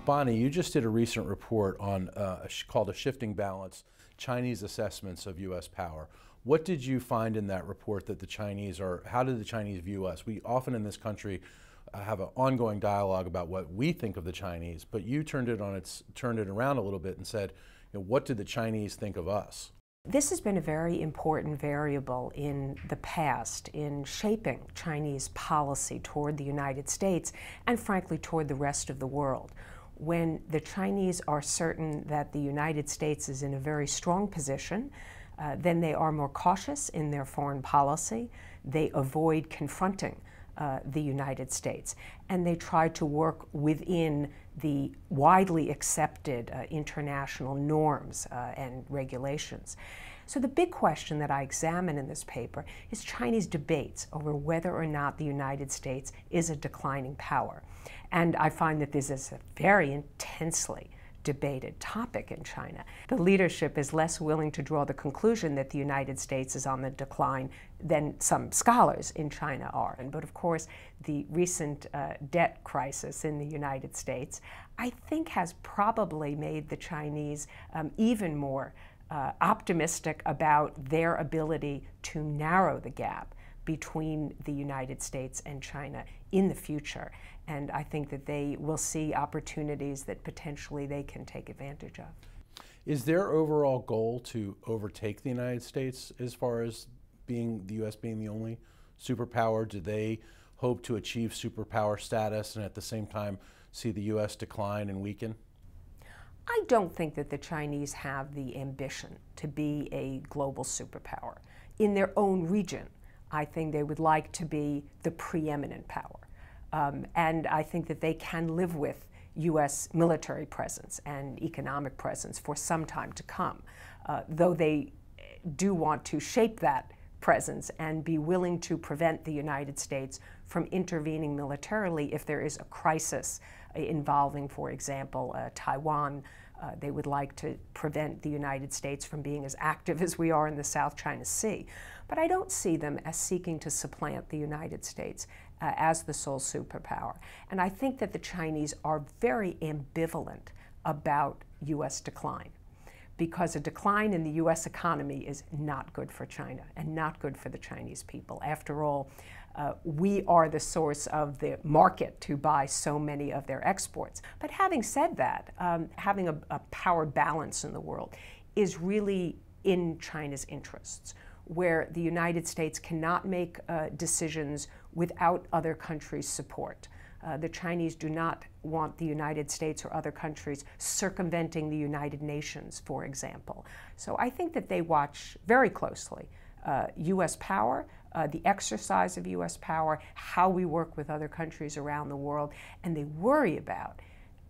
Bonnie, you just did a recent report on called A Shifting Balance, Chinese Assessments of U.S. Power. What did you find in that report that the Chinese are, how did the Chinese view us? We often in this country have an ongoing dialogue about what we think of the Chinese, but you turned it around a little bit and said, you know, what did the Chinese think of us? This has been a very important variable in the past in shaping Chinese policy toward the United States and frankly toward the rest of the world. When the Chinese are certain that the United States is in a very strong position, then they are more cautious in their foreign policy. They avoid confronting the United States, and they try to work within the widely accepted international norms and regulations. So the big question that I examine in this paper is Chinese debates over whether or not the United States is a declining power. And I find that this is a very intensely debated topic in China. The leadership is less willing to draw the conclusion that the United States is on the decline than some scholars in China are. But of course, the recent debt crisis in the United States, I think, has probably made the Chinese even more optimistic about their ability to narrow the gap between the United States and China in the future. And I think that they will see opportunities that potentially they can take advantage of. Is their overall goal to overtake the United States as far as being the U.S. being the only superpower? Do they hope to achieve superpower status and at the same time see the U.S. decline and weaken? I don't think that the Chinese have the ambition to be a global superpower. In their own region, I think they would like to be the preeminent power. And I think that they can live with U.S. military presence and economic presence for some time to come, though they do want to shape that presence and be willing to prevent the United States from intervening militarily if there is a crisis involving, for example, Taiwan. They would like to prevent the United States from being as active as we are in the South China Sea. But I don't see them as seeking to supplant the United States as the sole superpower. And I think that the Chinese are very ambivalent about U.S. decline, because a decline in the U.S. economy is not good for China and not good for the Chinese people. After all, we are the source of the market to buy so many of their exports. But having said that, having a power balance in the world is really in China's interests, where the United States cannot make decisions without other countries' support. The Chinese do not want the United States or other countries circumventing the United Nations, for example. So I think that they watch very closely U.S. power, the exercise of U.S. power, how we work with other countries around the world, and they worry about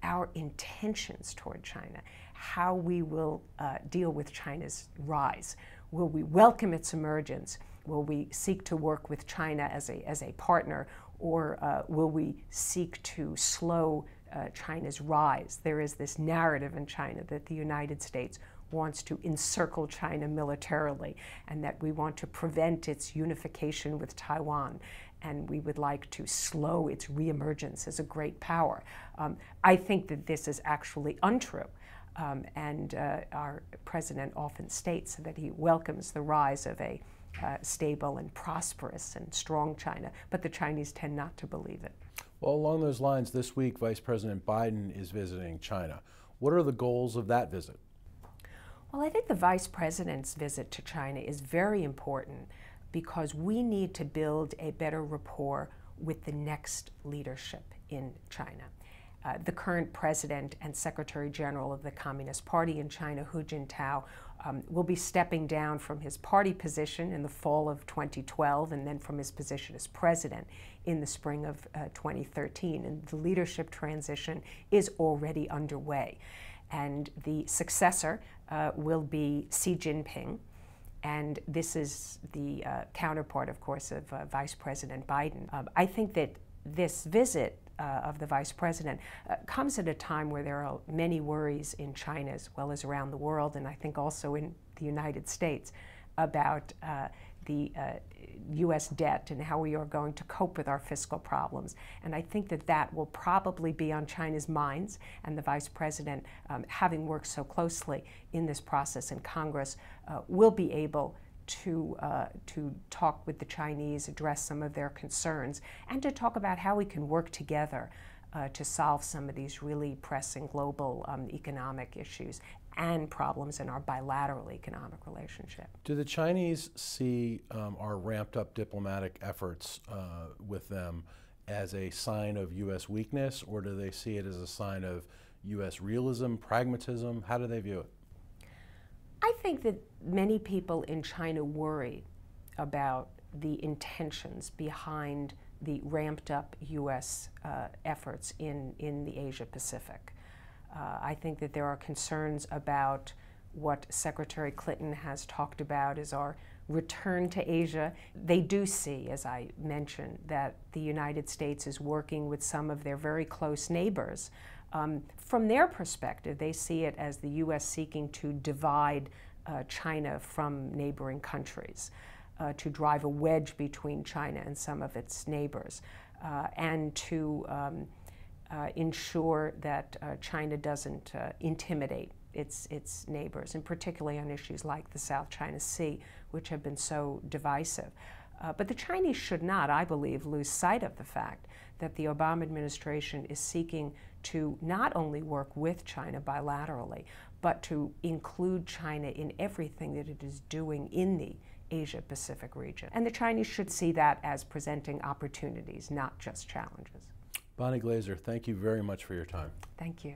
our intentions toward China, how we will deal with China's rise. Will we welcome its emergence? Will we seek to work with China as a partner, or will we seek to slow China's rise? There is this narrative in China that the United States wants to encircle China militarily and that we want to prevent its unification with Taiwan, and we would like to slow its reemergence as a great power. I think that this is actually untrue. And our president often states that he welcomes the rise of a stable and prosperous and strong China, but the Chinese tend not to believe it. Well, along those lines, this week Vice President Biden is visiting China. What are the goals of that visit? Well, I think the Vice President's visit to China is very important because we need to build a better rapport with the next leadership in China. The current president and Secretary General of the Communist Party in China, Hu Jintao, will be stepping down from his party position in the fall of 2012 and then from his position as president in the spring of 2013. And the leadership transition is already underway. And the successor will be Xi Jinping. And this is the counterpart, of course, of Vice President Biden. I think that this visit of the Vice President comes at a time where there are many worries in China as well as around the world, and I think also in the United States, about the U.S. debt and how we are going to cope with our fiscal problems. And I think that that will probably be on China's minds, and the Vice President, having worked so closely in this process in Congress, will be able to talk with the Chinese, address some of their concerns, and to talk about how we can work together to solve some of these really pressing global economic issues and problems in our bilateral economic relationship. Do the Chinese see our ramped up diplomatic efforts with them as a sign of U.S. weakness, or do they see it as a sign of U.S. realism, pragmatism? How do they view it? I think that many people in China worry about the intentions behind the ramped up U.S. efforts in the Asia Pacific. I think that there are concerns about what Secretary Clinton has talked about as our return to Asia. They do see, as I mentioned, that the United States is working with some of their very close neighbors. From their perspective, they see it as the U.S. seeking to divide China from neighboring countries, to drive a wedge between China and some of its neighbors, and to ensure that China doesn't intimidate its neighbors, and particularly on issues like the South China Sea, which have been so divisive. But the Chinese should not, I believe, lose sight of the fact that the Obama administration is seeking to not only work with China bilaterally, but to include China in everything that it is doing in the Asia-Pacific region. And the Chinese should see that as presenting opportunities, not just challenges. Bonnie Glaser, thank you very much for your time. Thank you.